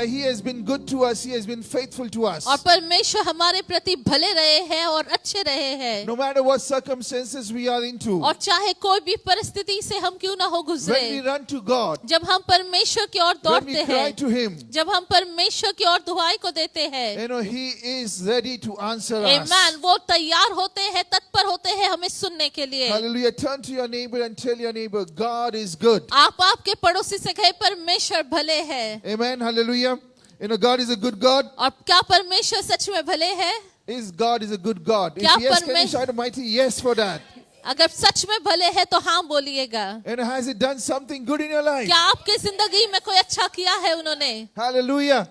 Hallelujah. He has been good to us. He has been faithful to us. और परमेश्वर हमारे प्रति भले रहे हैं और अच्छे रहे हैं. No matter what circumstances we are into, और चाहे कोई भी परिस्थिति से हम क्यों ना हो गुजरे, when we run to God, जब हम परमेश्वर की ओर when we दौड़ते cry हैं, to Him, जब हम परमेश्वर की ओर दुआई को देते हैं, He is ready to answer us. आमीन, वो तैयार होते हैं, तत्पर होते हैं हमें सुनने के लिए. Hallelujah. Turn to your neighbor and tell your neighbor, God is good. आप आपके पड़ोसी से कहे परमेश्वर भले है. Amen. Hallelujah. God is a good God. और क्या परमेश्वर सच में भले है? God is a good God. If क्या yes, can you परमेश्वर- shout a mighty yes for that? अगर सच में भले है तो हाँ बोलिएगा. Has it done something good in your life? क्या आपके जिंदगी में कोई अच्छा किया है उन्होंने? Hallelujah.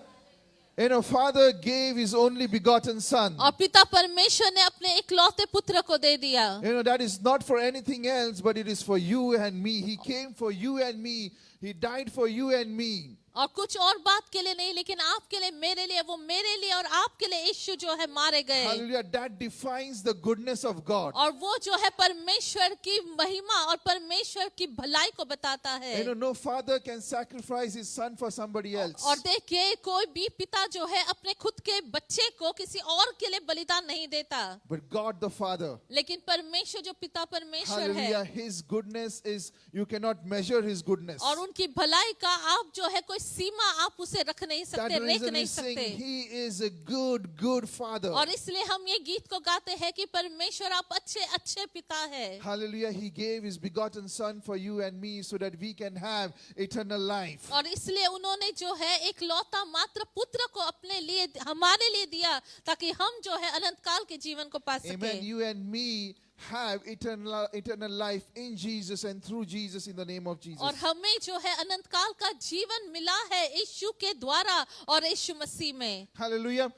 Father gave His only begotten Son. और पिता परमेश्वर ने अपने इकलौते पुत्र को दे दिया. That is not for anything else, but it is for you and me. He came for you and me. He died for you and me. और कुछ और बात के लिए नहीं, लेकिन आपके लिए, मेरे लिए, वो मेरे लिए और आपके लिए यीशु जो है मारे गए. Hallelujah. That defines the goodness of God. और वो जो है परमेश्वर की महिमा और परमेश्वर की भलाई को बताता है. No father can sacrifice his son for somebody else. और देखिए, कोई भी पिता जो है अपने खुद के बच्चे को किसी और के लिए बलिदान नहीं देता. But God the Father, लेकिन परमेश्वर जो पिता परमेश्वर hallelujah, है, His goodness is, you cannot measure His goodness. और उनकी भलाई का आप जो है कोई सीमा आप उसे रख नहीं That सकते, रेख reason नहीं is saying सकते. He is a good Father. और इसलिए हम ये गीत को गाते हैं कि परमेश्वर आप अच्छे अच्छे पिता है. Hallelujah. He gave His begotten Son for you and me so that we can have eternal life. और इसलिए उन्होंने जो है एक लौता मात्र पुत्र को अपने लिए, हमारे लिए दिया, ताकि हम जो है अनंत काल के जीवन को पा Amen. सके. You and me have eternal life in Jesus and through Jesus in the name of Jesus. और हमें जो है अनंत काल का जीवन मिला है यीशु के द्वारा और यीशु मसीह में. Hallelujah.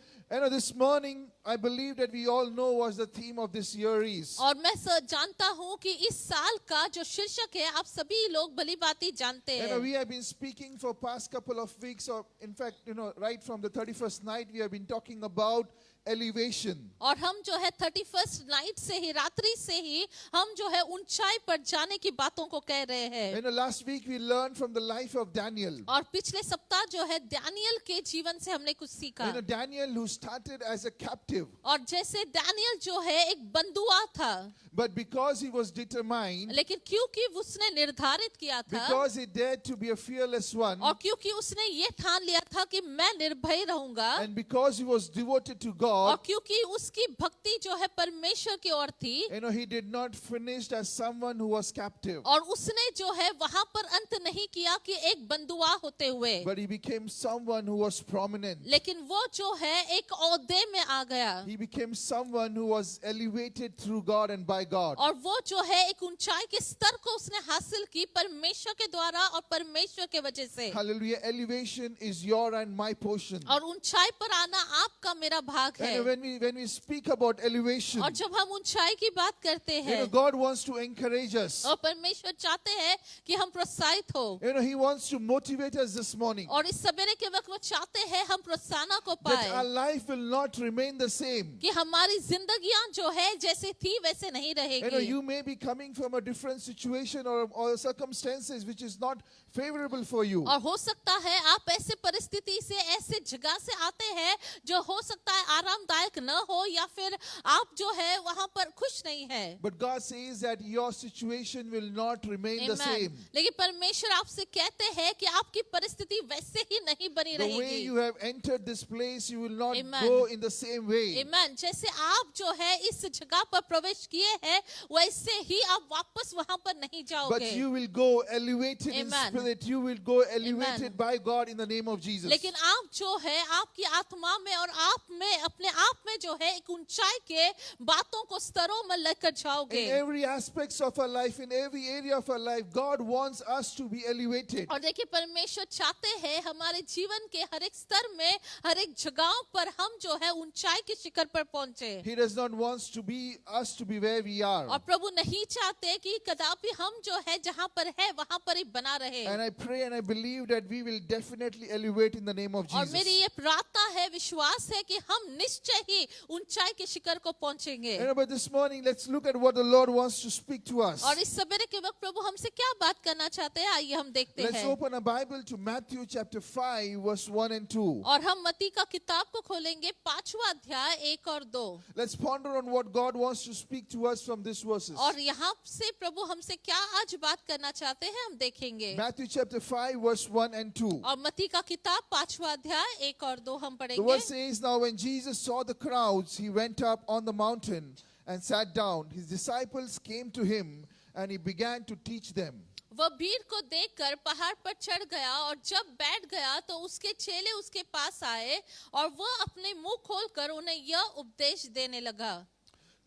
This morning, I believe that we all know what the theme of this year is. और मैं जानता हूँ कि इस साल का जो शीर्षक है आप सभी लोग भली भांति जानते हैं. We have been speaking for past couple of weeks, or in fact, right from the 31st night, we have been talking about elevation. और हम जो है 31st नाइट से ही, रात्रि से ही हम जो है ऊंचाई पर जाने की बातों को कह रहे हैं. Last week we learned from the life of Daniel. और पिछले सप्ताह जो है दानियल के जीवन से हमने कुछ सीखा. Daniel, who started as a captive, और जैसे दानियल जो है एक बंदुआ था, but because he was determined, लेकिन क्योंकि उसने निर्धारित किया था, because he dared to be a fearless one, और क्योंकि उसने ये ठान लिया था कि मैं निर्भय रहूंगा, and because he was devoted to और God, क्योंकि उसकी भक्ति जो है परमेश्वर की ओर थी, he did not finish as someone who was captive, और उसने जो है वहां पर अंत नहीं किया कि एक बंदुआ होते हुए, but he became someone who was prominent. लेकिन वो जो है एक ओहदे में आ गया. He became someone who was elevated through God and by God. और वो जो है एक ऊंचाई के स्तर को उसने हासिल की परमेश्वर के द्वारा और परमेश्वर के वजह से. Hallelujah. Elevation is your and my portion. और ऊंचाई पर आना आपका मेरा भाग है. And when we speak about elevation, और जब हम ऊंचाई की बात करते हैं, God wants to encourage us. और परमेश्वर चाहते हैं कि हम प्रोत्साहित हो. He wants to motivate us this morning. और इस सवेरे के वक्त वो चाहते हैं हम प्रोत्साहन को That our पाए, life will not remain the same. कि हमारी जिंदगियां जो है जैसे थी वैसे नहीं रहेगी. You may be coming from a different situation or circumstances which is not favorable for you. और हो सकता है आप ऐसे परिस्थिति से, ऐसे जगह से आते हैं जो हो सकता है आरामदायक न हो, या फिर आप जो है वहां पर खुश नहीं है. But God says that your situation will not remain the Amen. same. लेकिन परमेश्वर आपसे कहते हैं कि आपकी परिस्थिति वैसे ही नहीं बनी The way रहेगी. you have entered this place, you will not Amen. go in the same way. Amen. जैसे आप जो है इस जगह पर प्रवेश किए हैं, वैसे ही आप वापस वहां पर नहीं But जाओगे. you will go elevated in Amen. spirit. You will go elevated Amen. by God in the name of Jesus. लेकिन आप जो है आपकी आत्मा में और आप में, अपने आप में जो है एक ऊंचाई के बातों को स्तरों में लेकर जाओगे. In every aspects of our life, in every area of our life, God wants us to be elevated. और देखिए परमेश्वर चाहते हैं हमारे जीवन के हर एक स्तर में, हर एक जगहों पर हम जो है ऊंचाई के शिखर पर पहुंचे. He does not want us to be where we are. और प्रभु नहीं चाहते कि कदापि हम जो है जहां पर है वहां पर ही बना रहे. And I pray and I believe that we will definitely elevate in the name of और Jesus. मैं मेरी ये प्रार्थना है, विश्वास है कि हम निश्चय ही ऊंचाई के शिखर को पहुंचेंगे। But this morning, let's look at what the Lord wants to speak to us. और इस सवेरे के वक्त प्रभु हमसे क्या बात करना चाहते हैं, आइए हम देखते Let's हैं। open a Bible to Matthew chapter 5, verse 1 and 2. और हम मत्ती का किताब को खोलेंगे 5वां अध्याय 1 और 2। Let's ponder on what God wants to speak to us from these verses. और यहाँ से प्रभु हमसे क्या आज बात करना चाहते हैं हम देखेंगे। Matthew chapter 5, verse 1 and 2. और मत्ती का किताब 5वां अध्याय 1 और 2 हम The पढ़ेंगे। verse says, Now when Jesus saw the crowds, he went up on the mountain and sat down. His disciples came to him and he began to teach them. वह भीड़ को देखकर पहाड़ पर चढ़ गया और जब बैठ गया तो उसके चेले उसके पास आए और वह अपने मुंह खोलकर उन्हें यह उपदेश देने लगा।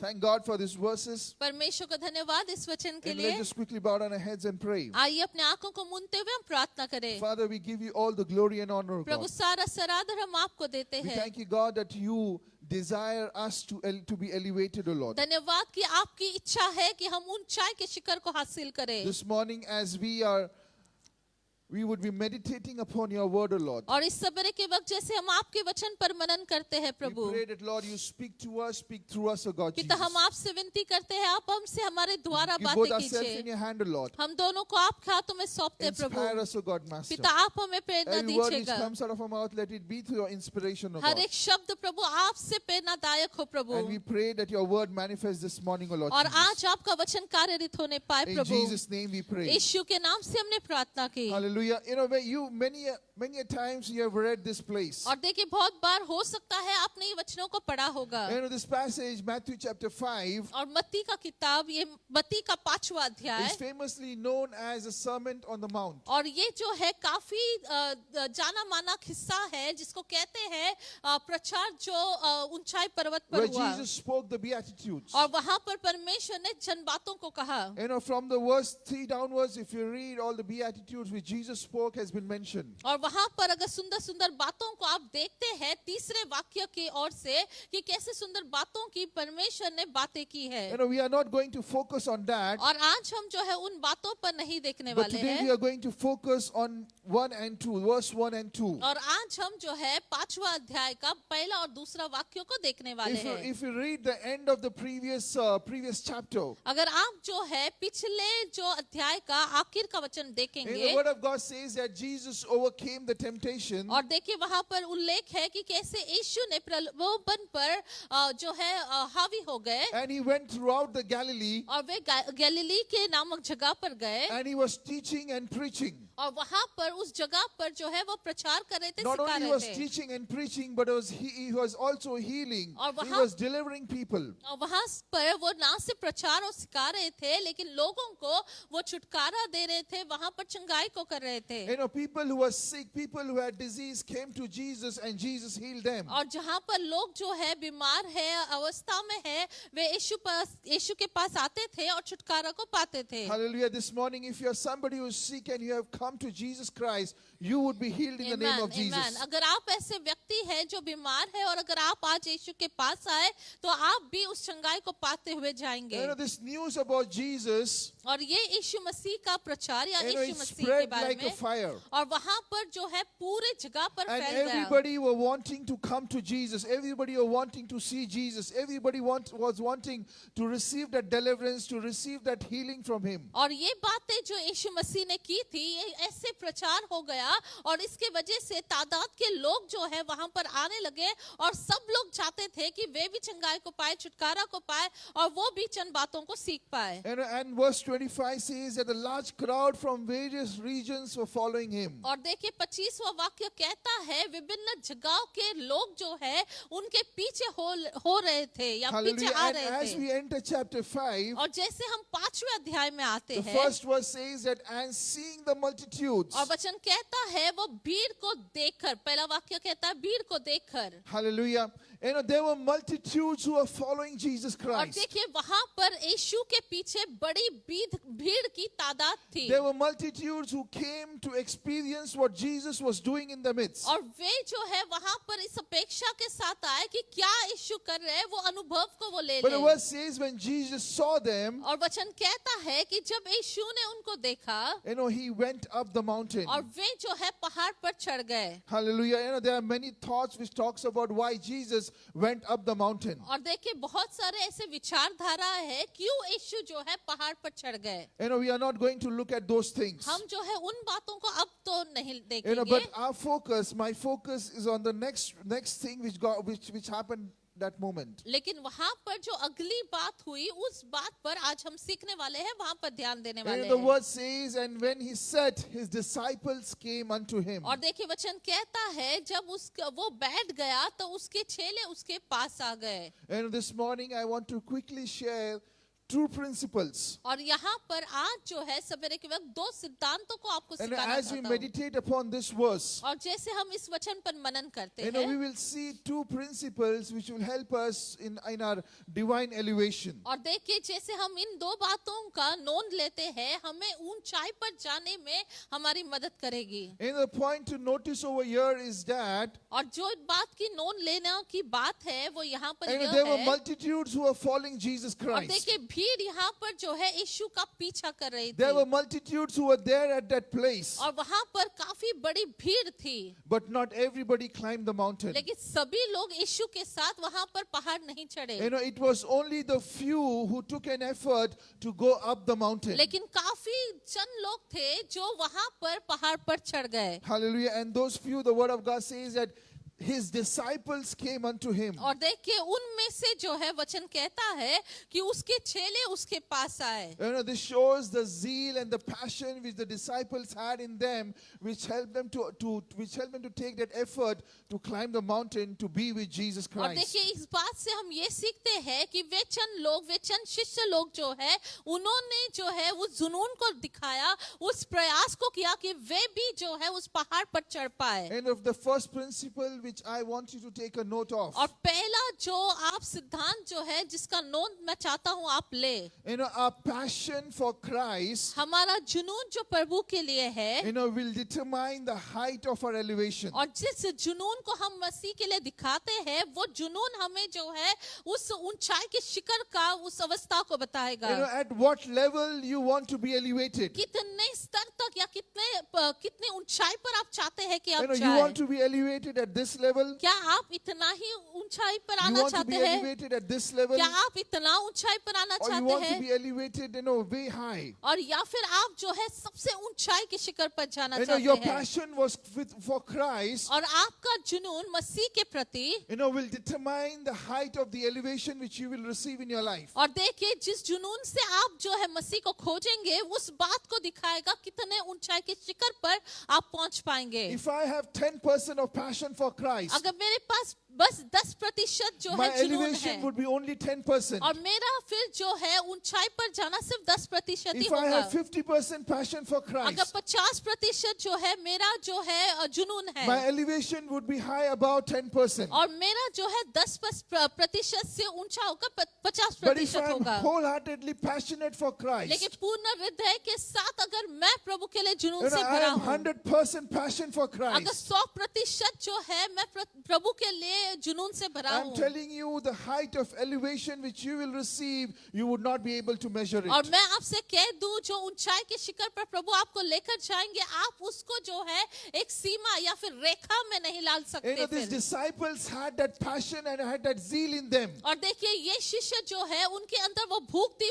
Thank God for these verses. परमेश्वर को धन्यवाद इस वचन के And लिए। let's just quickly bow down our heads and pray. आइए अपने आंखों को मूंदते हुए हम प्रार्थना करें। Father, we give you all the glory and honor, Prabhu God. सारा सरादर हम आपको देते We हैं। thank you, God, that you desire us to be elevated, O Lord. धन्यवाद कि आपकी इच्छा है कि हम ऊंचाई के शिखर को हासिल करें। This morning, as we would be meditating upon your word, O Lord. और इस सवेरे के वक्त जैसे हम आपके वचन पर मनन करते हैं We Prabhu, pray that, Lord, you speak to us, speak through us, O God, पिता Jesus. हम आपसे विनती करते हैं, आप हमसे हमारे द्वारा Give both बातें ourselves in कीजिए। your hand, O Lord. हम दोनों को आपके हाथों में सौंपते हैं Inspire प्रभु। us, O God, Master. पिता आप हमें प्रेरणा Every word which दीजिएगा। comes out of our mouth, let it be through your inspiration, O her God. एक शब्द प्रभु आपसे प्रेरणादायक हो प्रभु। And we pray that your word manifests this morning, O Lord और Jesus. आज आपका वचन कार्यरत होने पाए In Prabhu. Jesus' name we pray. यीशु के नाम से हमने प्रार्थना की। Hallelujah. You know, many a times you have read this place. और देखिए बहुत बार हो सकता है आपने ये वचनों को पढ़ा होगा। You know, this passage, Matthew chapter 5, और मत्ती का किताब, ये मत्ती का 5वां अध्याय, is famously known as a Sermon on the Mount. और ये जो है काफी जाना माना किस्सा है जिसको कहते हैं प्रचार जो ऊंचाई पर्वत पर Where हुआ। Jesus spoke the Beatitudes. और वहां पर परमेश्वर ने जन बातों को कहा। You know, from the verse 3 downwards, if you read all the Beatitudes which Jesus spoke has been mentioned. और वहां पर अगर सुंदर सुंदर बातों को आप देखते हैं तीसरे वाक्य की ओर से कि कैसे सुंदर बातों की परमेश्वर ने बातें की है। You know, we are not going to focus on that. और आज हम जो है उन बातों पर नहीं देखने But वाले today we हैं। are going to focus on 1 and 2, verse 1 and 2. और आज हम जो है 5वां अध्याय का पहला और दूसरा वाक्यों को देखने वाले हैं। If you read the end of the previous chapter, अगर आप जो है पिछले जो अध्याय का आखिर का वचन in देखेंगे the word of God says that Jesus overcame the temptation. और देखिए वहां पर उल्लेख है कि कैसे यीशु ने प्रलोभन पर जो है हावी हो गए And he went throughout the Galilee और वे गैलीली के नामक जगह पर गए and he was teaching and preaching. और वहां पर उस जगह पर जो है वो प्रचार कर रहे थे, Not सिखा only रहे was थे teaching and preaching, but he was also healing. और He वहाँ- was delivering people. और वहां पर वो ना सिर्फ प्रचार और सिखा रहे थे लेकिन लोगों को वो छुटकारा दे रहे थे, वहां पर चंगाई को कर रहे थे। You know, people who were sick, people who had disease came to Jesus and Jesus healed them. और जहां पर लोग जो है बीमार है अवस्था में है वे यीशु के पास आते थे और छुटकारा को पाते थे। Hallelujah. This morning, if you are somebody who is sick and you have come to Jesus Christ, you would be healed in the name of Jesus. अगर आप ऐसे व्यक्ति हैं जो बीमार है और अगर आप आज यीशु के पास आए तो आप भी उस चंगाई को पाते हुए जाएंगे। You know, this news about Jesus, और ये यीशु मसीह का प्रचार या you know, यीशु it मसीह के spread बारे like a में fire. और वहां पर जो है पूरे जगह पर And फैल गया everybody were wanting to come to Jesus. Everybody were wanting to see Jesus. Everybody was wanting to receive that deliverance, to receive that healing from him. और ये बातें जो यीशु मसीह ने की थी ये ऐसे प्रचार हो गया और इसके वजह से तादाद के लोग जो है वहां पर आने लगे और सब लोग चाहते थे कि वे भी चंगाई को पाए, छुटकारा को पाए और वो भी चंद बातों को सीख पाए। And verse 25 says that a large crowd from various regions were following him. और देखिए 25वां वाक्य कहता है विभिन्न जगहों के लोग जो है उनके पीछे हो रहे थे या पीछे Hallelujah. आ And रहे as थे। we enter chapter 5, और जैसे हम 5वें अध्याय में आते the हैं first verse says that, and seeing the multitudes. और वचन कहता है वो भीड़ को देखकर, पहला वाक्य कहता है भीड़ को देखकर। Hallelujah. There were multitudes who were following Jesus और Christ. देखिए वहां पर यीशु के पीछे बड़ी भीड़ की तादाद थी There were multitudes who came to experience what Jesus was doing in the midst. और वे जो है वहां पर इस अपेक्षा के साथ आए कि क्या यीशु कर रहे हैं, वो अनुभव को वो ले But the ले। verse says when Jesus saw them, और वचन कहता है कि जब यीशु ने उनको देखा he went up the mountain. और वे जो है पहाड़ पर चढ़ गए। Hallelujah. There are many thoughts which talks about why Jesus went up the mountain. और देखिए बहुत सारे ऐसे विचारधारा है क्यों यीशु जो है पहाड़ पर चढ़ गए। We are not going to look at those things. हम जो है उन बातों को अब तो नहीं But देखेंगे, our focus, my focus is on the next thing which happened that moment. लेकिन वहां पर जो अगली बात हुई उस बात पर आज हम सीखने वाले हैं, वहां पर ध्यान देने वाले The हैं। word says, and when he sat, his disciples came unto him. और देखिए वचन कहता है जब वो बैठ गया तो उसके चेले उसके पास आ गए। And this morning I want to quickly share two principles. और यहाँ पर आज जो है सवेरे के वक्त दो सिद्धांतों को आपको And सिखाना as we चाहता हूँ। meditate upon this verse, और जैसे हम इस वचन पर मनन करते we हैं will see two principles which will help us in our divine elevation. और देखिए जैसे हम इन दो बातों का नोंद लेते हैं, हमें ऊंचाई पर जाने में हमारी मदद करेगी। And the point to notice over here is that और जो बात की नोंद लेने की बात है वो यहाँ पर there यह were है। multitudes who were following Jesus और Christ. देखिए भीड़ यहाँ पर जो है यीशु का पीछा कर रही There were थी multitudes who were there at that place, और वहां पर काफी बड़ी भीड़ थी, but not everybody climbed the mountain. लेकिन सभी लोग यीशु के साथ वहां पर पहाड़ नहीं चढ़े। It was only the few who took an effort to go up the mountain. लेकिन काफी चंद लोग थे जो वहां पर पहाड़ पर चढ़ गए। Hallelujah. And those few, the word of God says that his disciples came unto him. और देखिए उनमें से जो है वचन कहता है कि उसके चेले उसके पास आए। This shows the zeal and the passion which the disciples had in them, which helped them to take that effort to climb the mountain to be with Jesus और Christ. देखिए इस बात से हम ये सीखते हैं कि वे चंद शिष्य लोग जो है उन्होंने जो है उस जुनून को दिखाया, उस प्रयास को किया कि वे भी जो है उस पहाड़ पर चढ़ पाए। And of the first principle which I want you to take a note of, और पहला जो आप सिद्धांत जो है जिसका नोट मैं चाहता हूँ आप ले, our passion for Christ, हमारा जुनून जो प्रभु के लिए है, will determine the height of our elevation. और जिस जुनून को हम मसीह के लिए दिखाते हैं वो जुनून हमें जो है उस ऊंचाई के शिखर का उस अवस्था को बताएगा। At what level you want to be elevated. कितने स्तर तक या कितने ऊंचाई पर आप चाहते हैं कि आप You want जाएं? to be elevated at this level. क्या आप इतना ही ऊंचाई पर You आना want to चाहते be हैं? elevated at this level. क्या आप इतना ऊंचाई पर आना Or you चाहते want to हैं? be elevated, way high. और या फिर आप जो है सबसे ऊंचाई के शिखर पर जाना Your चाहते हैं? passion was for Christ. और आपका जुनून मसीह के प्रति Will determine the height of the elevation which you will receive in your life. और देखिए जिस जुनून से आप जो है मसीह को खोजेंगे उस बात को दिखाएगा कितने ऊंचाई के शिखर पर आप पहुंच पाएंगे। If I have 10% of passion for Christ, अगर मेरे पास बस 10% जो my है जुनून elevation है would be only 10%. और मेरा फिर जो है ऊंचाई पर जाना सिर्फ 10% ही If I होगा। have 50% passion for अगर Christ, 50% जो है मेरा जो है जुनून है my elevation would be high about 10%. और मेरा जो है 10% से ऊंचा होगा, But if 50% I'm होगा। wholeheartedly passionate for Christ, लेकिन पूर्ण हृदय के साथ अगर मैं प्रभु के लिए जुनून से I भरा am हूँ, 100% passion for अगर Christ, 100% जो है मैं प्रभु के लिए जुनून से भरा I'm हूँ telling you the height of elevation which you will receive, you would not be able to measure और it. मैं आपसे कह दूं जो ऊंचाई के शिखर पर प्रभु आपको लेकर जाएंगे आप उसको जो है एक सीमा या फिर रेखा में नहीं ला सकते These फिर। disciples had that passion and had that zeal in them. और देखिए ये शिष्य जो है उनके अंदर वो भूख थी,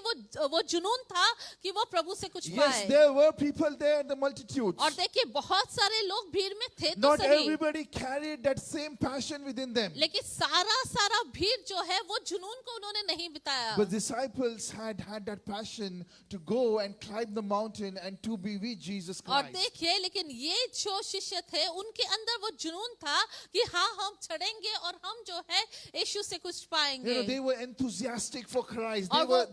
वो जुनून था कि वो प्रभु से कुछ Yes, पाए। there were people there in the multitudes. और देखिए बहुत सारे लोग भीड़ में थे तो Not सही, everybody carried that same passion within them. लेकिन सारा भीड़ जो है वो जुनून को उन्होंने नहीं बिताया। But disciples had that passion to go and climb the mountain and to be with Jesus और Christ. देखिए लेकिन ये जो शिष्य थे उनके अंदर वो जुनून था कि हाँ हम चढ़ेंगे और हम जो है यीशु से कुछ पाएंगे। They were enthusiastic for Christ. और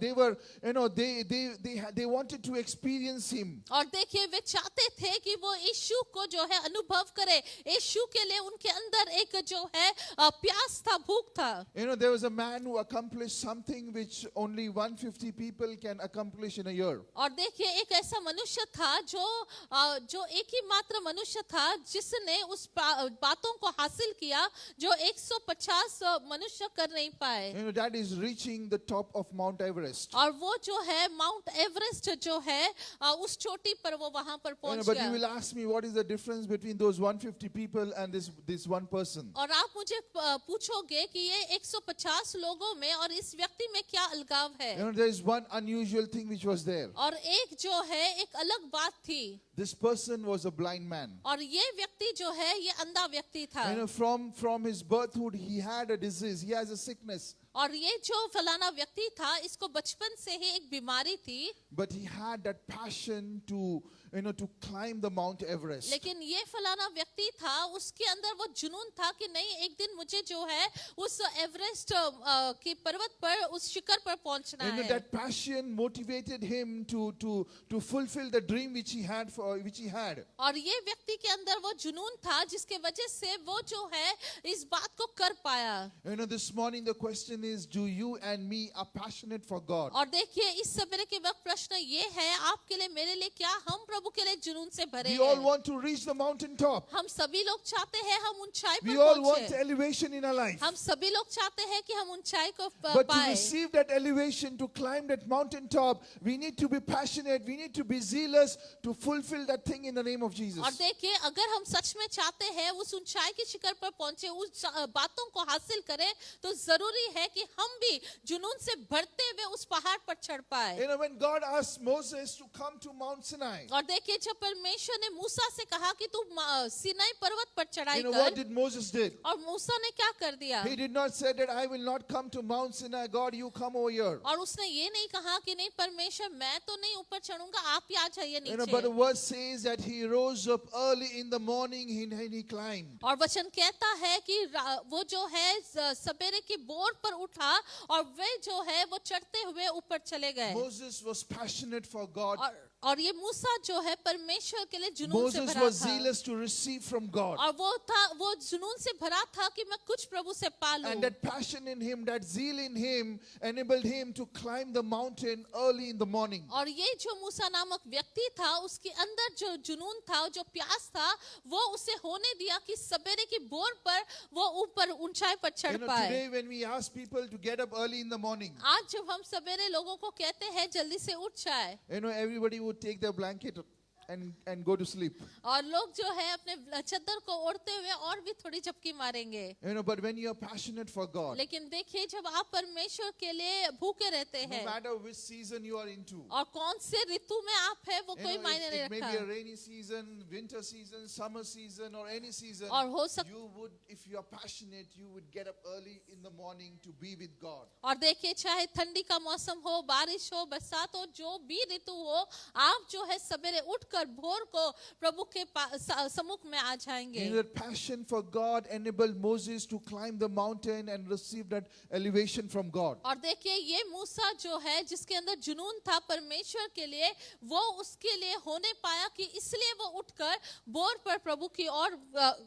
They wanted to experience Him. और देखिए वे चाहते थे कि वो यीशु को जो है अनुभव करे, यीशु के लिए उनके अंदर एक जो है प्यास था, भूख था। You know, there was a man who accomplished something which only 150 people can accomplish in a year. और देखिए एक ऐसा मनुष्य था जो एक ही मात्र मनुष्य था जिसने उस बातों को हासिल किया जो 150 मनुष्य कर नहीं पाए। You know, that is reaching the top of Mount Everest. और वो जो है माउंट एवरेस्ट जो है उस चोटी पर वो वहां पर You know, पहुंच but you गया। will ask me, what is the difference between those 150 people and this one person? और आप मुझे पूछोगे कि ये 150 लोगों में और इस व्यक्ति में क्या अलगाव है। You know, there is one unusual thing which was there. और एक जो है एक अलग बात थी। This person was a blind man. और ये व्यक्ति जो है ये अंधा व्यक्ति था। You know, from his birthhood, he had a disease. He has a sickness. और ये जो फलाना व्यक्ति था इसको बचपन से ही एक बीमारी थी। But he had that passion to climb the Mount Everest. लेकिन ये फलाना व्यक्ति था उसके अंदर वो जुनून था कि नहीं एक दिन मुझे जो है उस एवरेस्ट के पर्वत पर उस शिखर पर पहुंचना You know, है। that passion motivated him to fulfill the dream which he had. और ये व्यक्ति के अंदर वो जुनून था जिसके वजह से वो जो है इस बात को कर पाया। You know, this morning the question is, do you and me are passionate for God? और देखिए इस सवेरे के वक्त प्रश्न ये है आपके लिए मेरे लिए क्या हम प्रभु के लिए जुनून से भरे We all हैं। want to reach the mountain top. हम सभी लोग चाहते हैं हम ऊंचाई We पर all want पहुंचे। elevation in our life. हम सभी लोग चाहते हैं कि हम ऊंचाई को But to पाए। receive that elevation, to climb that mountain top, we need to be passionate, we need to be zealous to fulfill that thing in the name of Jesus. और देखिए अगर हम सच में चाहते हैं उस ऊंचाई के शिखर पर पहुंचे उस बातों को हासिल करें तो जरूरी है कि हम भी जुनून से बढ़ते हुए उस पहाड़ पर चढ़ पाए। You know, when God asked Moses to come to Mount Sinai, और देखिए जब परमेश्वर ने मूसा से कहा कि तू सीनाई पर्वत पर चढ़ाई you know what कर, did Moses did? और मूसा ने क्या कर दिया? He did not say that I will not come to Mount Sinai. God, you come over here. और उसने ये नहीं कहा कि नहीं परमेश्वर मैं तो नहीं ऊपर चढ़ूंगा आप ही आ जाइए You know, but the नीचे। word says that he rose up early in the morning and he climbed. और वचन कहता है कि वो जो है सवेरे की बोर पर उठा और वे जो है वो चढ़ते हुए ऊपर चले गए। Moses was passionate for God. और ये मूसा जो है परमेश्वर के लिए जुनून से Moses भरा was था। zealous to receive from God. और वो जुनून से भरा था कि मैं कुछ प्रभु से पालूं। And that passion in him, that zeal in him, enabled him to climb the mountain early in the morning. और ये जो मूसा नामक व्यक्ति था उसके अंदर जो जुनून था जो प्यास था वो उसे होने दिया कि सवेरे की बोर पर वो ऊपर ऊंचाई पर चढ़ You know, पाए। today when we ask people to get up early in the morning, आज जब हम सवेरे लोगों को कहते हैं जल्दी से उठ जाए you know, everybody would take their blanket and go to sleep. और लोग जो है अपने चद्दर को ओढ़ते हुए और भी थोड़ी झपकी मारेंगे। You know, but when you are passionate for God, लेकिन देखिए जब आप परमेश्वर के लिए भूखे रहते no हैं matter which season you are into, और कौन से ऋतु में आप है वो you कोई know, मायने नहीं it may be a रखता। rainy season, winter season, summer season, or any season, और हो सक you would, if you are passionate, you would get up early in the morning to be with God. और देखिए चाहे ठंडी का मौसम हो बारिश हो बरसात हो जो भी ऋतु हो आप जो है सवेरे उठकर भोर को प्रभु के सम्मुख में आ जाएंगे। You know, that passion for God enabled Moses to climb the mountain and receive that elevation from God. और देखिए ये मूसा जो है जिसके अंदर जुनून था परमेश्वर के लिए वो उसके लिए होने पाया कि इसलिए वो उठकर बोर पर प्रभु की ओर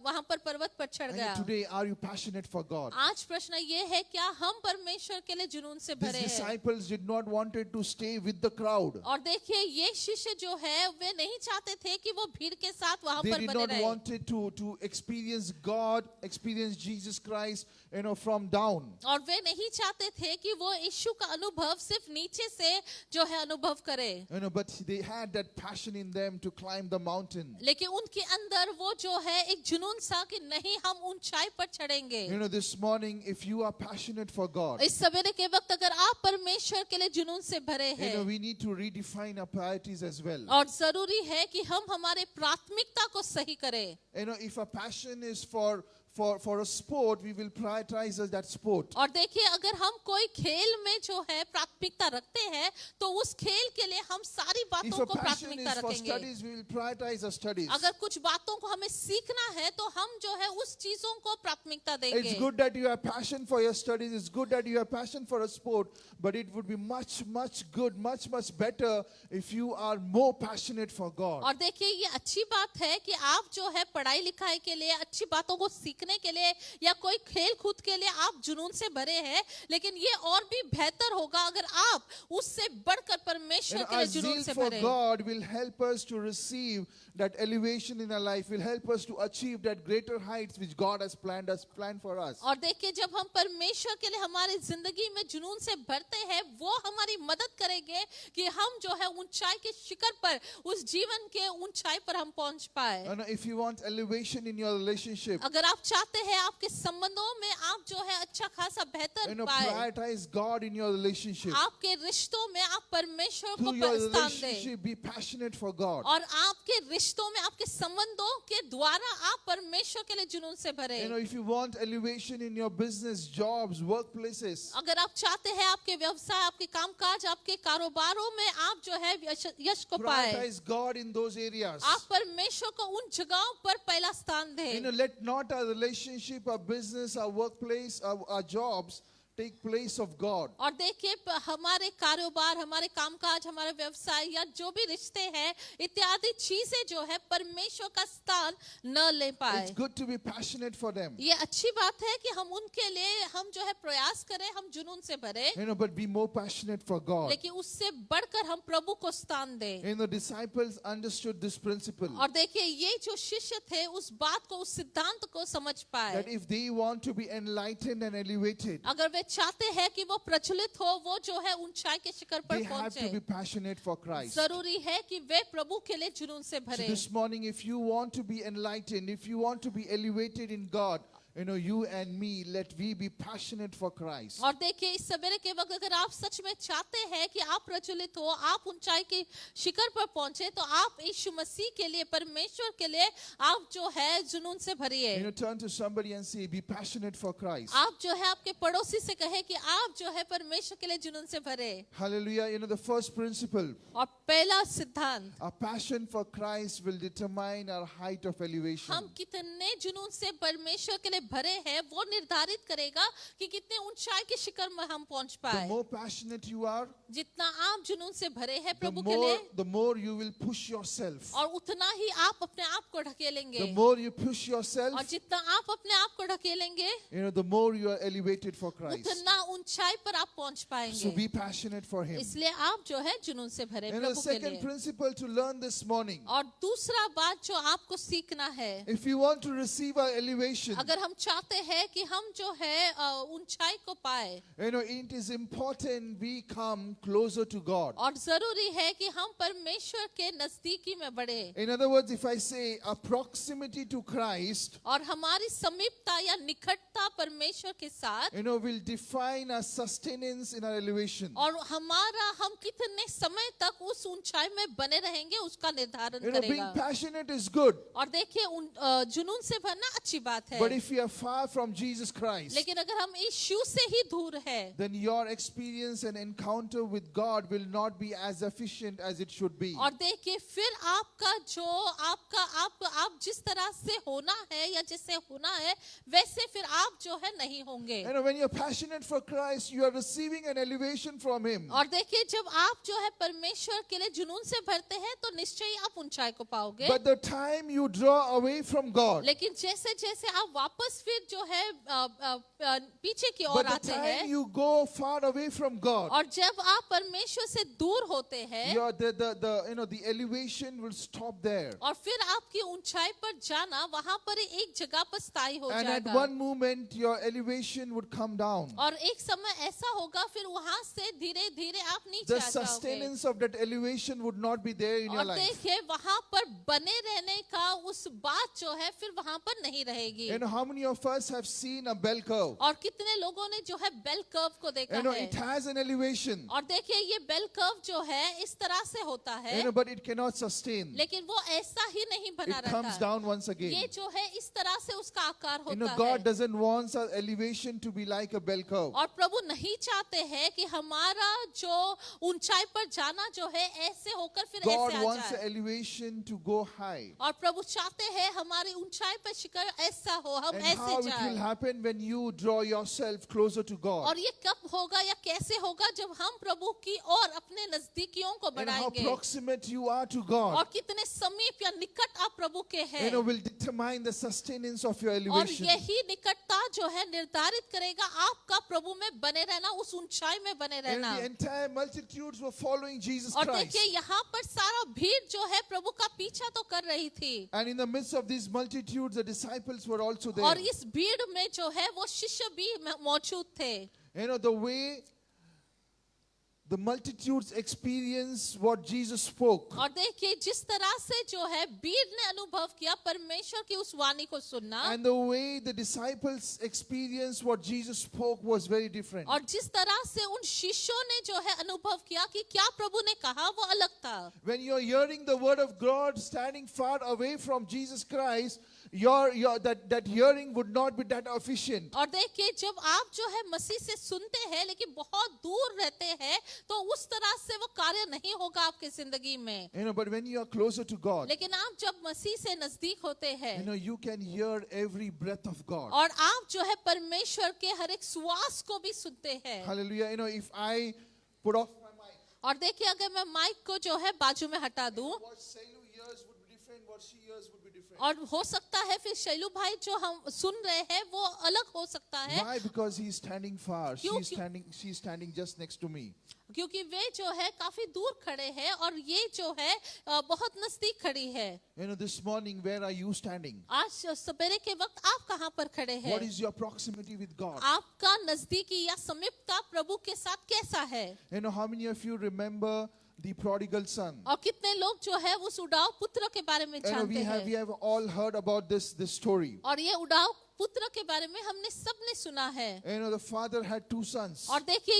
वहां पर पर्वत पर चढ़ And गया। today, are you passionate for God? आज प्रश्न ये है क्या हम परमेश्वर के लिए जुनून से These भरे हैं? disciples did not wanted to stay with the crowd. और देखिए ये शिष्य जो है वे नहीं चाहते थे कि वो भीड़ के साथ वहां They पर did बने not रहे। wanted to experience God, experience Jesus Christ, you know, from down. और वे नहीं चाहते थे कि वो यीशु का अनुभव सिर्फ नीचे से जो है अनुभव करे। You know, but they had that passion in them to climb the mountain. लेकिन उनके अंदर वो जो है एक जुनून सा कि नहीं हम ऊंचाई पर चढ़ेंगे। You know, this morning, if you are passionate for God, इस सवेरे के वक्त अगर आप परमेश्वर के लिए जुनून से भरे you know, हैं we need to redefine our priorities as well. और जरूरी है कि हम हमारे प्राथमिकता को सही करें। You know, if our passion is for a sport, we will prioritize that sport. और देखिए अगर हम कोई खेल में जो है प्राथमिकता रखते हैं तो उस खेल के लिए हम सारी If बातों our को passion प्राथमिकता is for रखेंगे। studies, we will prioritize our studies. अगर कुछ बातों को हमें सीखना है तो हम जो है उस चीजों को प्राथमिकता देंगे। It's good that you have passion for your studies. It's good that you have passion for a sport. But it would be much good, much better if you are more passionate for God. और देखिए ये अच्छी बात है कि आप जो है पढ़ाई लिखाई के लिए अच्छी बातों को सीखने सीखने के लिए या कोई खेल कूद के लिए आप जुनून से भरे हैं, लेकिन ये और भी बेहतर होगा अगर आप उससे बढ़कर परमेश्वर And के our लिए जुनून zeal से for भरे। God will help us to receive that elevation in our life, will help us to achieve that greater heights which God has planned for us. और देखिए, जब हम परमेश्वर के लिए हमारी जिंदगी में जुनून से भरते हैं, वो हमारी मदद करेंगे कि हम जो है ऊंचाई के शिखर पर, उस जीवन के ऊंचाई पर हम पहुंच पाए। And if you want elevation in your relationship, अगर आप चाहते हैं आपके संबंधों में आप जो है अच्छा खासा बेहतर पाए, prioritize God in your relationship. आपके रिश्तों में आप परमेश्वर को Through your स्थान दें, relationship, be passionate for God. और आपके रिश्तों में, आपके संबंधों के द्वारा आप परमेश्वर के लिए जुनून से भरे। If you want elevation in your business, jobs, workplaces, अगर आप चाहते हैं आपके व्यवसाय, आपके कामकाज, आपके कारोबारों में आप जो है यश को पाए, prioritize God in those areas. आप परमेश्वर को उन जगहों पर पहला स्थान दें। Let not our relationship, our business, our workplace, our jobs take place of God. और देखिए, हमारे कारोबार, हमारे कामकाज, हमारे व्यवसाय या जो भी रिश्ते हैं इत्यादि चीजें जो है परमेश्वर का स्थान न ले पाए। It's good to be passionate for them. ये अच्छी बात है कि हम उनके लिए हम जो है प्रयास करें, हम जुनून से भरे, But be more passionate for God. लेकिन उससे बढ़कर हम प्रभु को स्थान दें। The disciples understood this principle, और देखिए, ये जो शिष्य थे उस बात को, उस सिद्धांत को समझ पाए। that if they want to be enlightened and elevated, अगर वे चाहते हैं कि वो प्रचलित हो, वो जो है ऊंचाई के शिखर पर they have to be पहुंचे, passionate for Christ. जरूरी है कि वे प्रभु के लिए जुनून से So भरे। this morning, if you want to be enlightened, if you want to be elevated in God, you and me, let we be passionate for Christ. और देखिए, इस सवेरे के वक्त अगर आप सच में चाहते हैं कि आप प्रचलित हो, आप ऊंचाई के शिखर पर पहुंचे, तो आप यीशु मसीह के लिए, परमेश्वर के लिए आप जो है जुनून से भरिए। Turn to somebody and say, be passionate for Christ. आप जो है आपके पड़ोसी से कहे कि आप जो है परमेश्वर के लिए जुनून से भरे। Hallelujah. The first principle, और पहला सिद्धांत, our passion for Christ will determine our height of elevation. हम कितने जुनून से परमेश्वर के लिए भरे हैं, वो निर्धारित करेगा कि कितने ऊंचाई के शिखर में हम पहुंच The पाए। more passionate you are, जितना आप जुनून से भरे हैं the प्रभु के लिए, more you will push yourself. और उतना ही आप अपने आप को ढकेलेंगे। The more you push और yourself, जितना आप अपने आप को ढकेलेंगे, the more you are elevated for Christ. उतना ऊंचाई पर आप पहुंच So पाएंगे। be passionate for Him. इसलिए आप जो है जुनून से भरे The प्रभु के second लिए। principle to learn this morning, और दूसरा बात जो आपको सीखना है, if you want to receive our elevation, अगर हम चाहते हैं कि हम जो है ऊंचाई को पाए, it is important we come closer to God. और जरूरी है कि हम परमेश्वर के नजदीकी में बढ़े। In other words, if I say a proximity to Christ, और हमारी समीपता या निकटता परमेश्वर के साथ, will define our sustenance in our elevation. और हमारा हम कितने समय तक उस ऊंचाई में बने रहेंगे उसका निर्धारण Being करेगा। passionate is good, और देखिए, जुनून से भरना अच्छी बात है, but if you are far from Jesus Christ, लेकिन अगर हम यीशु से ही दूर है, then your experience and encounter with God will not be as efficient as it should be. और देखिए, फिर आपका जो आप जिस तरह से होना है या जैसे होना है वैसे फिर आप जो है नहीं होंगे। When you're passionate for Christ, you are receiving an elevation from Him. और देखिए, जब आप जो है परमेश्वर के लिए जुनून से भरते हैं तो निश्चय ही आप ऊंचाई को पाओगे। But the time you draw away from God, लेकिन जैसे जैसे आप वापस फिर जो है पीछे की ओर but the आते time हैं, you go far away from God, और जब आप परमेश्वर से दूर होते हैं, the elevation will stop there. और फिर आपकी ऊंचाई पर जाना वहां पर एक जगह पर स्थायी हो And at जाएगा। one moment, your elevation would come down. और एक समय ऐसा होगा फिर वहां से धीरे धीरे आप नीचे The आ जाओगे। sustenance of that elevation would not be there in your और life. देखिए, वहां पर बने रहने का उस बात जो है फिर वहां पर नहीं रहेगी। How many of us have seen a bell curve? और कितने लोगों ने जो है बेल कर्व को देखा है, It has an elevation, और देखिए ये बेल कर्व जो है इस तरह से होता है, but it cannot sustain. लेकिन वो ऐसा ही नहीं बना It comes रहता। down once ये again. जो है इस तरह से उसका आकार होता God है। doesn't wants our elevation to be like a bell curve. और प्रभु नहीं चाहते हैं कि हमारा जो ऊंचाई पर जाना जो है ऐसे होकर फिर God ऐसे आ wants the जाए। elevation to go high. और प्रभु चाहते हैं हमारी ऊंचाई पर शिखर ऐसा हो, हम And ऐसे how it will जाएं। happen when you draw yourself closer to God. और ये कब होगा या कैसे होगा जब हम प्रभु की और अपने नजदीकियों को And how बढ़ाएंगे। proximate you are to और God. कितने समीप या निकट आप प्रभु के हैं। Will determine the sustenance of your और elevation. यही निकटता जो है निर्धारित करेगा आपका प्रभु में बने रहना, उस ऊंचाई में बने And रहना। the entire multitudes were following Jesus और Christ. देखिए यहाँ पर सारा भीड़ जो है प्रभु का पीछा तो कर रही थी। And in the midst of these multitudes, the disciples were also there. और इस भीड़ में जो है वो शिष्य भी मौजूद थे। The way the multitudes experience what Jesus spoke. और देखिए जिस तरह से जो है भीड़ ने अनुभव किया परमेश्वर की उस वाणी को सुनना, And the way the disciples experienced what Jesus spoke was very different. और जिस तरह से उन शिष्यों ने जो है अनुभव किया कि क्या प्रभु ने कहा वो अलग था। When you're hearing the word of God standing far away from Jesus Christ, that hearing would not be that efficient. और देखिए जब आप जो है मसीह से सुनते हैं लेकिन बहुत दूर रहते हैं तो उस तरह से वो कार्य नहीं होगा आपकी जिंदगी में। But when you are closer to God, लेकिन आप जब मसीह से नजदीक होते हैं, you can hear every breath of God. और आप जो है परमेश्वर के हर एक श्वास को भी सुनते हैं। Hallelujah. If I put off my mic, और देखिए अगर मैं माइक को जो है बाजू में हटा दूं, what Sailu hears would be different, what she hears would be different. और हो सकता है फिर शैलू भाई जो हम सुन रहे हैं वो अलग हो सकता है। Why? Because he's standing far. क्यों? She's standing just next to me. क्योंकि वे जो है काफी दूर खड़े हैं और ये जो है बहुत नजदीक खड़ी है। This morning, where are you standing? आज सवेरे के वक्त आप कहाँ पर खड़े हैं? What is your proximity with God? आपका नजदीकी या समीपता प्रभु के साथ कैसा है? How many of you remember the prodigal son? और कितने लोग जो है उस उड़ाव पुत्र के बारे में जानते We हैं? have all heard about this story. और ये उड़ाव पुत्र के बारे में हमने सबने सुना है। The father had 2 sons. और देखिए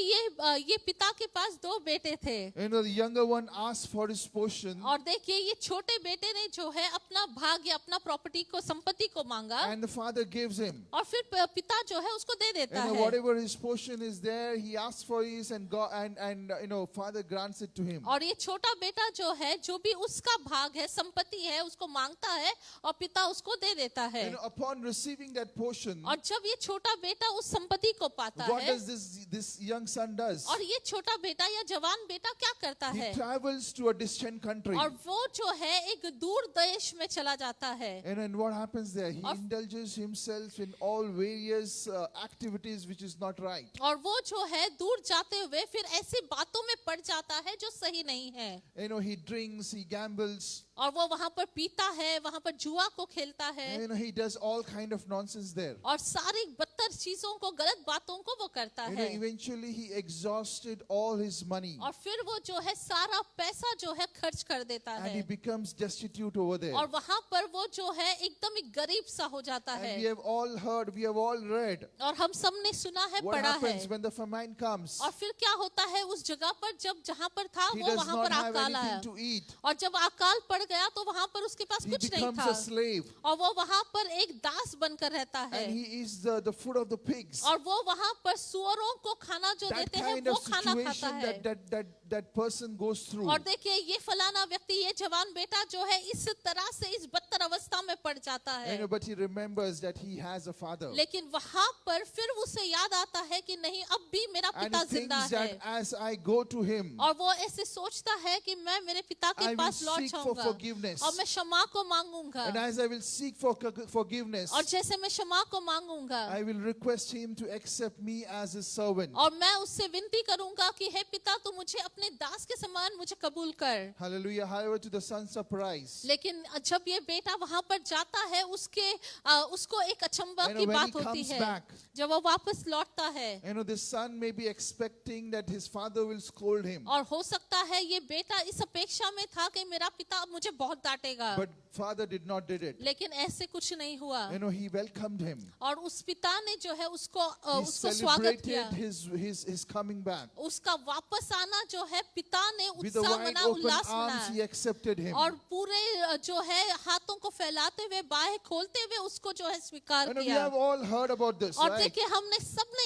ये पिता के पास 2 बेटे थे। The younger one asked for his portion. और देखिए ये छोटे बेटे ने जो है अपना भाग या अपना प्रॉपर्टी को, संपत्ति को मांगा, And the father gives him. और फिर पिता जो है उसको दे देता है। Whatever his portion is there, he asks for his, and God and father grants it to him. और ये छोटा बेटा जो है जो भी उसका भाग है, संपत्ति है, उसको मांगता है और पिता उसको दे देता है। Upon receiving that portion, और जब ये छोटा बेटा उस संपत्ति को पाता what है, does this young son does? और ये छोटा बेटा या जवान बेटा क्या करता He है? travels to a distant country. और वो जो है एक दूर देश में चला जाता है। And what happens there? He और- indulges himself in all various activities which is not right. और वो जो है दूर जाते हुए फिर ऐसी बातों में पड़ जाता है जो सही नहीं है। He drinks, he gambles, और वो वहाँ पर पीता है, वहाँ पर जुआ को खेलता है, he does all kind of nonsense there. और सारी बदतर चीजों को, गलत बातों को वो करता है। Eventually he exhausted all his money और फिर वो जो है सारा पैसा जो है खर्च कर देता and he है, becomes destitute over there. और वहाँ पर वो जो है एकदम ही गरीब सा हो जाता And है। we have all heard, we have all read और हम सब ने सुना है, what पढ़ा है। happens when the famine comes. और फिर क्या होता है उस जगह पर, जहाँ पर था He वो does वहाँ not पर have अकाल आया, anything to eat. और जब अकाल पड़ गया तो वहाँ पर उसके पास He कुछ नहीं becomes था, a slave और वो वहाँ पर एक दास बनकर रहता है, and he eats the food of the pigs. और वो वहाँ पर सुअरों को खाना जो That देते हैं kind वो of खाना खाता situation है। that person goes through. और देखिए ये फलाना व्यक्ति, ये जवान बेटा जो है इस तरह से इस बदतर अवस्था में पड़ जाता है, But he remembers that he has a father. लेकिन वहाँ पर फिर उसे याद आता है कि नहीं, अब भी मेरा And पिता he जिंदा thinks है, that as I go to him, और वो ऐसे सोचता है कि मैं मेरे पिता I के will पास लौट seek for जाऊंगा forgiveness. और मैं क्षमा को मांगूंगा, And as I will seek for forgiveness, और जैसे मैं क्षमा को मांगूंगा I will request him to accept me as his servant. और मैं उससे विनती करूंगा कि हे पिता तू मुझे अपने दास के समान मुझे कबूल कर। Hallelujah. However, to the son's surprise, लेकिन जब ये बेटा वहां पर जाता है उसको एक अचंभा की when बात he होती comes है, back, जब वो वापस लौटता है, the son may be expecting that his father will scold him. और हो सकता है ये बेटा इस अपेक्षा में था कि मेरा पिता मुझे बहुत डांटेगा, But father did not did it. लेकिन ऐसे कुछ नहीं हुआ, He welcomed him. और उस पिता ने जो है उसको He स्वागत celebrated किया, his coming back. उसका वापस आना जो है पिता ने With the उत्साह wide मना, open उल्लास arms, he मनाया accepted him. और पूरे जो है हाथों को फैलाते हुए, बाहें खोलते हुए उसको जो है स्वीकार And we किया। have all heard about this, और right? देखिए हमने सबने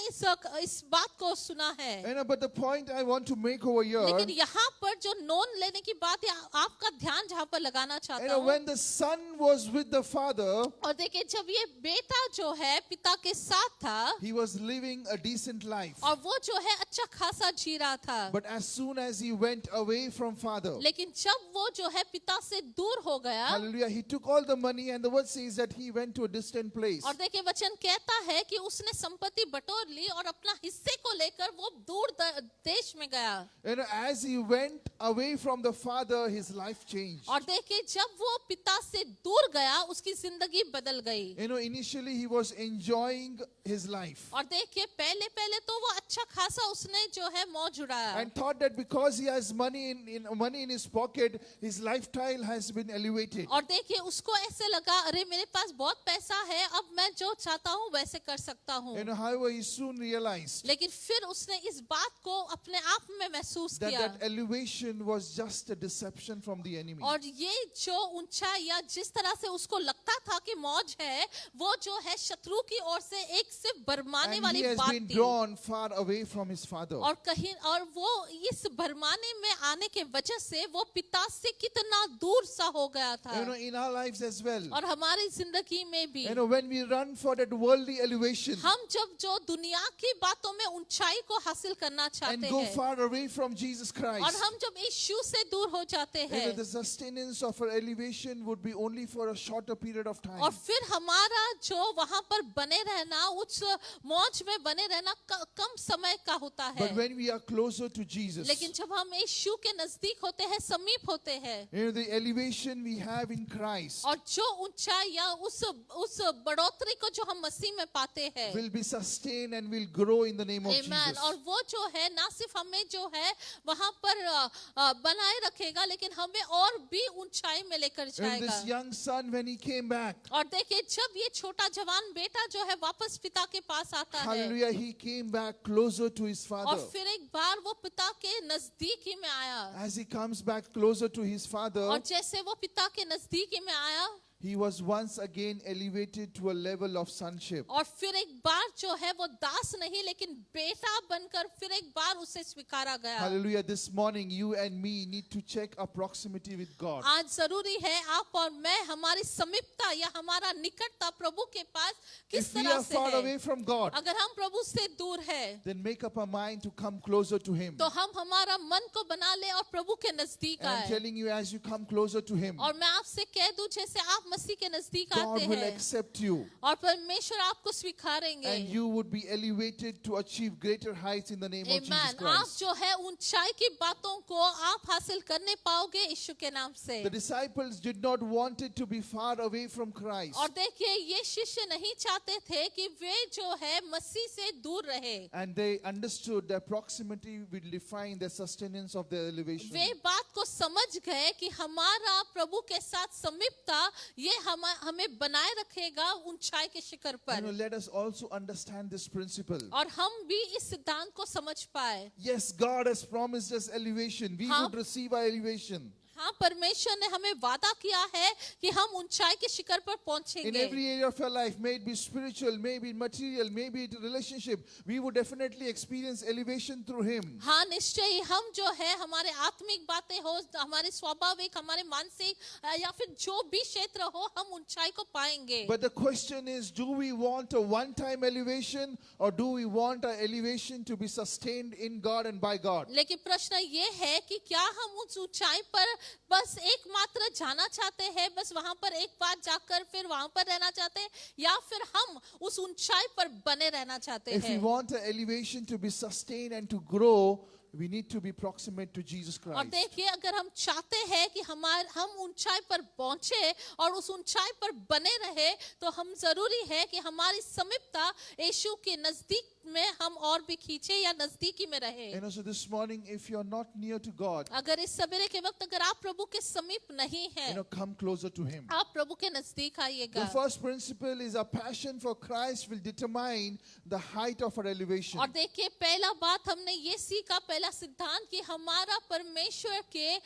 इस बात को सुना है, But the point I want to make over here, लेकिन यहाँ पर जो नोन लेने की बात है, आपका ध्यान जहाँ पर लगाना चाहता हूँ, when the son was with the father, और देखिए जब ये बेटा जो है पिता के साथ था, he was living a decent life. और वो जो है अच्छा खासा जी रहा था, But as soon as he went away from father, लेकिन जब वो जो है पिता से दूर हो गया, hallelujah, he took all the money, and the word says that he went to a distant place. और देखिए वचन कहता है कि उसने संपत्ति बटोर ली और अपना हिस्से को लेकर वो दूर देश में गया। As he went away from the father, his life changed. और देखिए जब वो पिता से दूर गया, उसकी जिंदगी बदल गई। Initially he was enjoying his life और देखिए पहले पहले तो वो अच्छा खासा उसने जो है मौज उड़ाया, and thought that because he has money in his pocket, his lifestyle has been elevated. और देखिए उसको ऐसे लगा, अरे मेरे पास बहुत पैसा है, अब मैं जो चाहता हूँ वैसे कर सकता हूँ। However, he soon realized लेकिन फिर उसने इस बात को अपने आप में महसूस that किया, that elevation was just a deception from the enemy. और ये जो ऊंचाई या जिस तरह से उसको लगता था कि मौज है, वो जो है शत्रु की ओर से एक सिर्फ भरमाने And वाली he has बात been थी। drawn far away from his father. और कहीं और वो इस भरमाने में आने के वजह से वो पिता से कितना दूर सा हो गया था। In our lives as well. और हमारी जिंदगी में भी When we run for that worldly elevation हम जब जो दुनिया की बातों में ऊंचाई को हासिल करना and चाहते go हैं, far away from Jesus और Christ, हम जब यीशु से दूर हो जाते हैं, the sustenance of our elevation would be only for a shorter period of time. और फिर हमारा जो वहां पर बने रहना, उस मौज में बने रहना कम समय का होता है। But when we are closer to Jesus, लेकिन जब हम यीशु के नजदीक होते हैं, समीप होते हैं, the elevation we have in Christ और जो ऊंचाई या उस बढ़ोतरी को जो हम मसीह में पाते हैं, will be sustained and will grow in the name of Amen, Jesus. और वो जो है ना सिर्फ हमें जो है वहां पर बनाए रखेगा, लेकिन हमें और भी ऊंचाई में लेकर And जाएगा। this young son, when he came back, और देखिए जब ये छोटा जवान बेटा जो है वापस पिता के पास आता है, hallelujah, he came back closer to his और father. फिर एक बार वो पिता के नजदीक ही में आया, As he comes back closer to his father, और जैसे वो पिता के नजदीक ही में आया, he was once again elevated to a level of sonship. और फिर एक बार जो है वो दास नहीं लेकिन बेटा बनकर फिर एक बार उसे स्वीकारा गया। Hallelujah. This morning, you and me need to check our proximity with God. आज जरूरी है आप और मैं हमारी समीपता या हमारा निकटता प्रभु के पास किस If we तरह are से far है। away from God, अगर हम प्रभु से दूर है, then make up our mind to come closer to Him. तो हम हमारा मन को बना ले और प्रभु के नजदीक And I'm आए। telling you, as you come closer to Him, और मैं आपसे कह दूं, जैसे आप मसीह के नजदीक आते God will हैं accept you. और परमेश्वर आपको स्वीकारेंगे। And you would be elevated to achieve greater heights in the name of Jesus Amen। आप Christ. जो है ऊंचाई की बातों को आप हासिल करने पाओगे यीशु के नाम से। The disciples did not want it to be far away from Christ. और देखिए ये शिष्य नहीं चाहते थे कि वे जो है मसीह से दूर रहे। And they understood that proximity will define the sustenance of their elevation. वे बात को समझ गए कि हमारा प्रभु के साथ समीपता ये हमें बनाए रखेगा ऊंचाई के शिखर पर। Let us also understand this principle. और हम भी इस सिद्धांत को समझ पाए। Yes, God has promised us elevation. We हाँ। would receive our elevation. हाँ, परमेश्वर ने हमें वादा किया है कि हम ऊंचाई के शिखर पर In पहुंचेंगे। every area of our life, may it be spiritual, may it be material, may it be relationship, we would definitely experience elevation through Him. हाँ निश्चय ही हम जो है हमारे आत्मिक बातें हो, हमारे स्वाभाविक, हमारे मानसिक या फिर जो भी क्षेत्र हो, हम ऊंचाई को पाएंगे। But the question is, do we want a one-time elevation or do we want our elevation to be sustained in God and by God? लेकिन प्रश्न ये है कि क्या हम उस ऊंचाई पर बस एकमात्र जाना चाहते हैं, बस वहां पर एक बार जाकर फिर वहां पर रहना चाहते हैं, या फिर हम उस ऊंचाई पर बने रहना चाहते If we हैं। want our elevation to be sustained and to grow, we need to be proximate to Jesus और Christ. देखिए अगर हम चाहते हैं कि हम ऊंचाई पर पहुंचे और उस ऊंचाई पर बने रहे, तो हम जरूरी है कि हमारी समीपता यीशु के नजदीक में हम और भी खींचे या नजदीकी में रहे। And also this morning, if you're not near to God, अगर इस सवेरे के वक्त अगर आप प्रभु के समीप नहीं हैं, come closer to Him. आप प्रभु के नजदीक The आइएगा। first principle is a passion for Christ will determine the height of our elevation. और देखिए पहला बात हमने ये सीखा, पहला सिद्धांत कि हमारा परमेश्वर के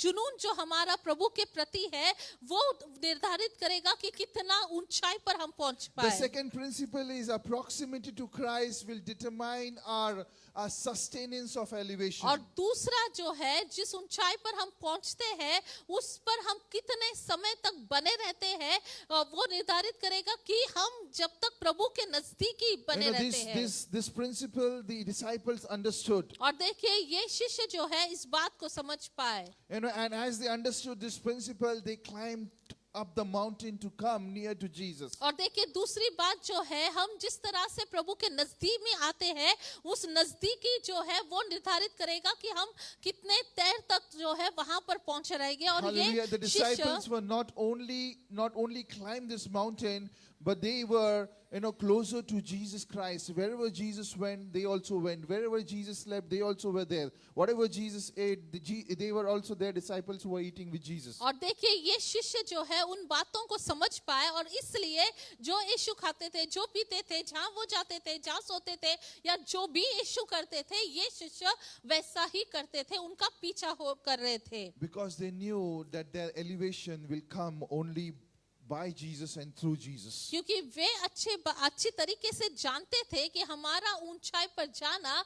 जुनून जो हमारा प्रभु के प्रति है वो निर्धारित करेगा कि कितना ऊंचाई पर हम पहुंच The पाए। second principle is our proximity to Christ will determine our sustenance of elevation. और दूसरा जो है जिस ऊंचाई पर हम पहुंचते हैं उस पर हम कितने समय तक बने रहते हैं वो निर्धारित करेगा कि हम जब तक प्रभु के नजदीकी बने रहते हैं। This principle the disciples understood. और देखिए ये शिष्य जो है इस बात को समझ पाए। And as they understood this principle, they climbed up the mountain to come near to Jesus. और देखिए दूसरी बात जो है हम जिस तरह से प्रभु के नजदीक में आते हैं उस नजदीकी जो है वो निर्धारित करेगा कि हम कितने देर तक जो है वहां पर पहुंचे रहेंगे। और Hallelujah. The ये शिष्य disciples were not only climbed this mountain, but they were closer to Jesus Christ. Wherever Jesus went, they also went. Wherever Jesus slept, they also were there. Whatever Jesus ate, they were also there, disciples who were eating with Jesus. और देखिए ये शिष्य जो है उन बातों को समझ पाए और इसलिए जो यीशु खाते थे, जो पीते थे, जहां वो जाते थे, जहां सोते थे या जो भी यीशु करते थे ये शिष्य वैसा ही करते थे, उनका पीछा कर रहे थे। Because they knew that their elevation will come only by Jesus and through Jesus. क्योंकि वे अच्छी तरीके से जानते थे कि हमारा ऊंचाई पर जाना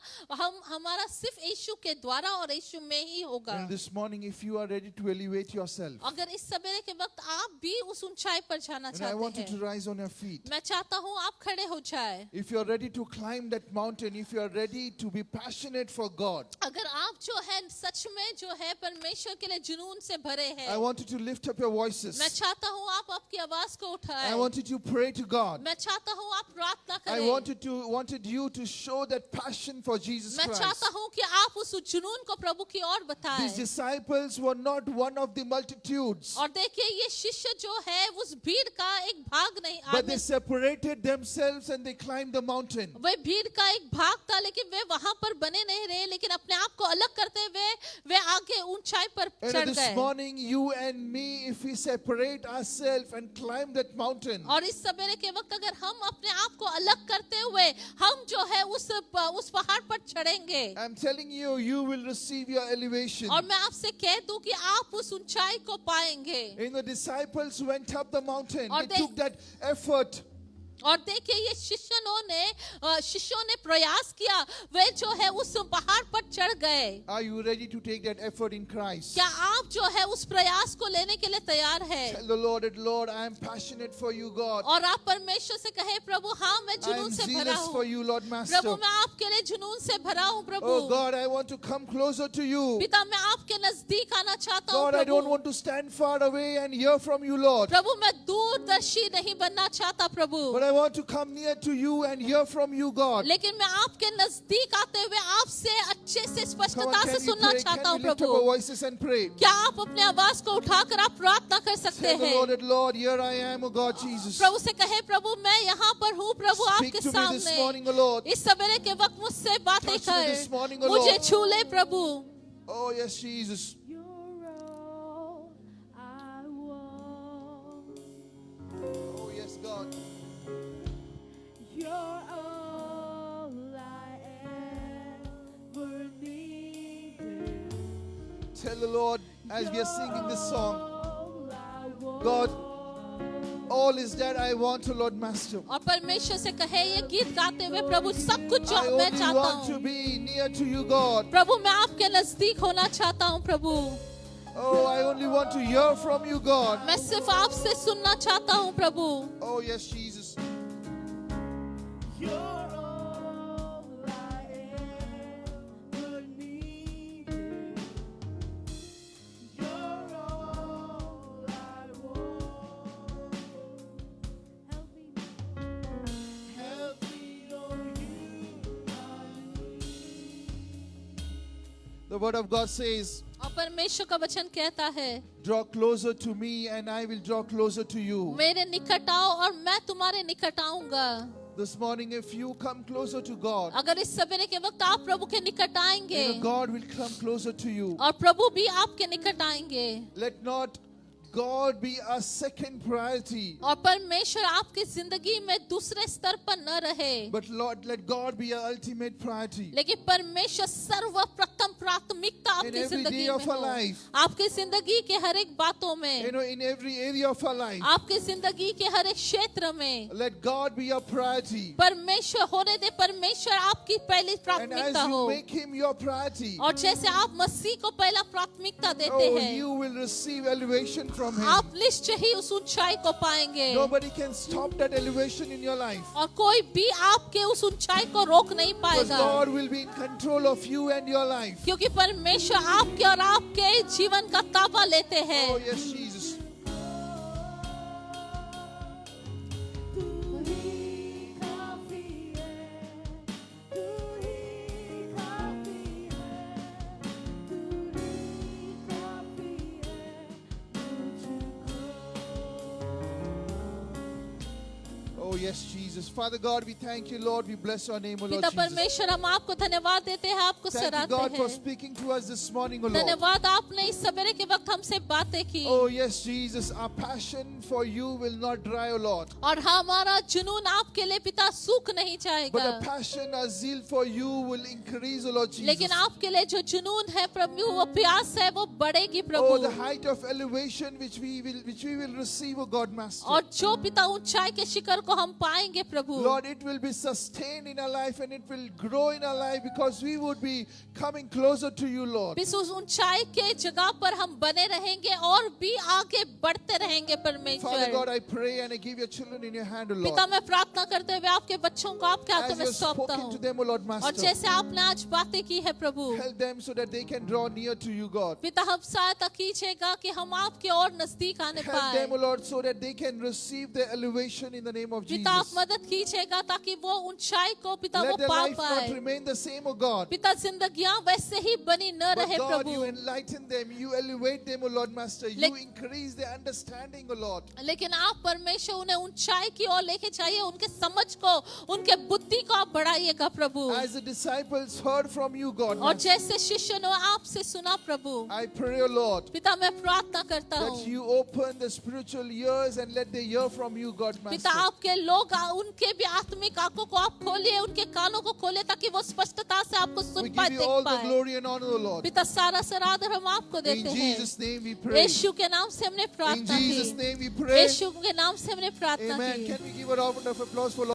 हमारा सिर्फ यीशु के द्वारा और यीशु में ही होगा। And this morning, if you are ready to elevate yourself, अगर इस सवेरे के वक्त आप भी उस ऊंचाई पर जाना and I want चाहते you to हैं, rise on your feet. मैं चाहता हूँ आप खड़े हो जाए। If you are ready to climb that mountain, if you are ready to be passionate for God, अगर आप जो है सच में जो है परमेश्वर के लिए जुनून से भरे हैं, I want you to lift up your voices. मैं चाहता हूँ आप आपकी आवाज को उठाएं। I want you to pray to God. मैं चाहता हूँ आप प्रार्थना I करें। wanted you to show that passion for Jesus मैं Christ. चाहता हूँ कि आप उस जुनून को प्रभु की ओर बताएं। These disciples were not one of the multitudes, और देखिए ये शिष्य जो है उस भीड़ का एक भाग नहीं, but they separated themselves and they climbed the mountain. वे भीड़ का एक भाग था लेकिन वे वहां पर बने नहीं रहे, लेकिन अपने आप को अलग करते हुए वे आगे ऊंचाई पर चढ़ And this गए। morning, you and me, if we separate ourselves and climb that mountain, और इस सवेरे के वक्त अगर हम अपने आप को अलग करते हुए हम जो है उस पहाड़ पर चढ़ेंगे, I'm telling you, you will receive your elevation. और मैं आपसे कह दूं कि आप उस ऊंचाई को पाएंगे। The disciples went up the mountain. और They took that effort. और देखिए ये शिष्यों ने प्रयास किया, वे जो है उस पहाड़ पर चढ़ गए। Are you ready to take that effort in Christ? क्या आप जो है उस प्रयास को लेने के लिए तैयार है? Tell the Lord, I am passionate for you, God. और आप परमेश्वर से कहे, प्रभु हाँ मैं I जुनून am से भरा zealous for हूँ। you, Lord Prabhu Master. मैं आपके लिए जुनून से भरा हूँ प्रभु। Oh God, I want to come closer to you. पिता मैं आपके नजदीक आना चाहता हूँ God, I don't Prabhu. want to stand far away and hear from you, Lord. प्रभु मैं दूरदर्शी नहीं बनना चाहता प्रभु, But I want to come near to you and hear from you, God. लेकिन मैं आपके नजदीक आते हुए आपसे अच्छे से Come on, स्पष्टता से can we सुनना pray? चाहता Can हूँ we lift up Prabhu. our voices and pray? क्या आप अपने आवाज को उठाकर आप प्रार्थना कर सकते Tell the हैं? Lord, here I am, O God Jesus. प्रभु से कहे, प्रभु मैं यहाँ पर हूँ प्रभु Speak आपके to me this सामने। morning, O Lord. इस सवेरे के वक्त मुझसे बातें Touch me this कर, morning, O मुझे Lord. छू ले प्रभु। Oh yes, Jesus. You're all I want. Oh yes, God. You're all I ever needed. Tell the Lord as we are singing this song, All I want. God, all is that I want, O Lord Master. और परमेश्वर से कहे ये गीत गाते हुए, प्रभु सब कुछ जो I मैं only चाहता want to हूँ be near to you, God. प्रभु, मैं आपके नजदीक होना चाहता हूँ प्रभु। Oh, I only want to hear from you, God. मैं सिर्फ आपसे सुनना चाहता हूँ प्रभु। Oh yes, Jesus. You're all I ever needed. You're all I want. Help me know you, I need. The word of God says, और परमेश्वर का वचन कहता है, draw closer to me and I will draw closer to you. मेरे निकट आओ और मैं तुम्हारे निकट आऊंगा। This morning, if you come closer to God, अगर इस सवेरे के वक्त आप प्रभु के निकट आएंगे God will come closer to you. और प्रभु भी आपके निकट आएंगे, Let not God be a second priority, और परमेश्वर आपकी जिंदगी में दूसरे स्तर पर न रहे, but Lord, let God be our ultimate priority. लेकिन परमेश्वर सर्वप्रथम प्राथमिकता In आपकी every जिंदगी day में of our हो, life. आपकी जिंदगी के हर एक बातों में, In every area of our life, आपकी जिंदगी के हर एक क्षेत्र में let God be your priority. परमेश्वर होने दे, परमेश्वर आपकी पहली And प्राथमिकता as you हो, make Him your priority, और जैसे आप मसीह को पहला प्राथमिकता देते oh, हैं, you will receive elevation from Him. आप निश्चय ही उस ऊंचाई को पाएंगे, Nobody can stop that elevation in your life. और कोई भी आपके उस ऊंचाई को रोक नहीं Because पाएगा, God will be in control of you and your life. क्योंकि परमेश्वर आपके और आपके जीवन का ताबा लेते हैं। Oh, yes, Jesus. तू ही काफी है, तू ही काफी है, तू ही काफी है मुझको। Oh, yes, Jesus. Father God, we thank you, Lord. We bless your name, O Lord पिता Jesus. परमेश्वर, हम आपको धन्यवाद देते हैं, आपको Thank you, सराहते God, for हैं। speaking to us this morning, O Lord. धन्यवाद, आपने इस सवेरे के वक्त हमसे बातें की, Oh, yes, Jesus. Our passion for you will not dry, O Lord. और हमारा जुनून आपके लिए पिता सूख नहीं But जाएगा, a passion, a zeal for you will increase, O Lord Jesus. लेकिन आपके लिए जो जुनून है प्रभु, वो प्यास है, वो बढ़ेगी Oh, the Prabhu. height of elevation which we will receive, O God, Master. और जो पिता ऊंचाई के शिखर को हम पाएंगे प्रभु, Lord, it will be sustained in our life and it will grow in our life because we would be coming closer to you, Lord. इस उस ऊंचाई के जगह पर हम बने रहेंगे और भी आगे बढ़ते रहेंगे Father परमेश्वर। God, I pray and I give your children in your hand, O पिता, Lord. मैं प्रार्थना करते हुए आपके बच्चों को आपके हाथों As में you have सौंपता spoken to हूँ, them, O Lord, और Master. जैसे आपने आज बातें की है प्रभु, Help them so that they can draw near to you, God. पिता हम सहायता कीजिएगा कि हम आपके और नजदीक आने Help them, O पाए। Lord, so that they can receive the elevation in the name of पिता आप Jesus. मदद कीजिएगा ताकि वो ऊंचाई को पिता वो Let their पा life not पाए। remain the same, O God. पिता जिंदगियां वैसे ही बनी न But रहे God, you Prabhu, enlighten them, you elevate them, O Lord, Master. You Let- increase their understanding, O Lord. लेकिन आप परमेश्वर उन्हें ऊंचाई की ओर लेके जाइए, उनके समझ को, उनके बुद्धि को आप बढ़ाइएगा प्रभु, As the disciples heard from you, God, और Master, जैसे शिष्य ने आपसे सुना प्रभु, I pray, O Lord, पिता मैं प्रार्थना करता that हूँ, you open the spiritual ears and let they hear from you, God, पिता Master. आपके लोग उनके भी आत्मिक आंखों को आप खोलिए, उनके कानों को खोलिए ताकि वो स्पष्टता से आपको We सुन पाए, give you all देख the पाए। glory and honor, O Lord. पिता सारा सराधर हम आपको In देते हैं, Jesus' name we pray. यीशु के नाम से हमने In प्रार्थना Jesus' की, name we pray. यीशु के नाम से हमने प्रार्थना Amen. की। Can we give a round of applause for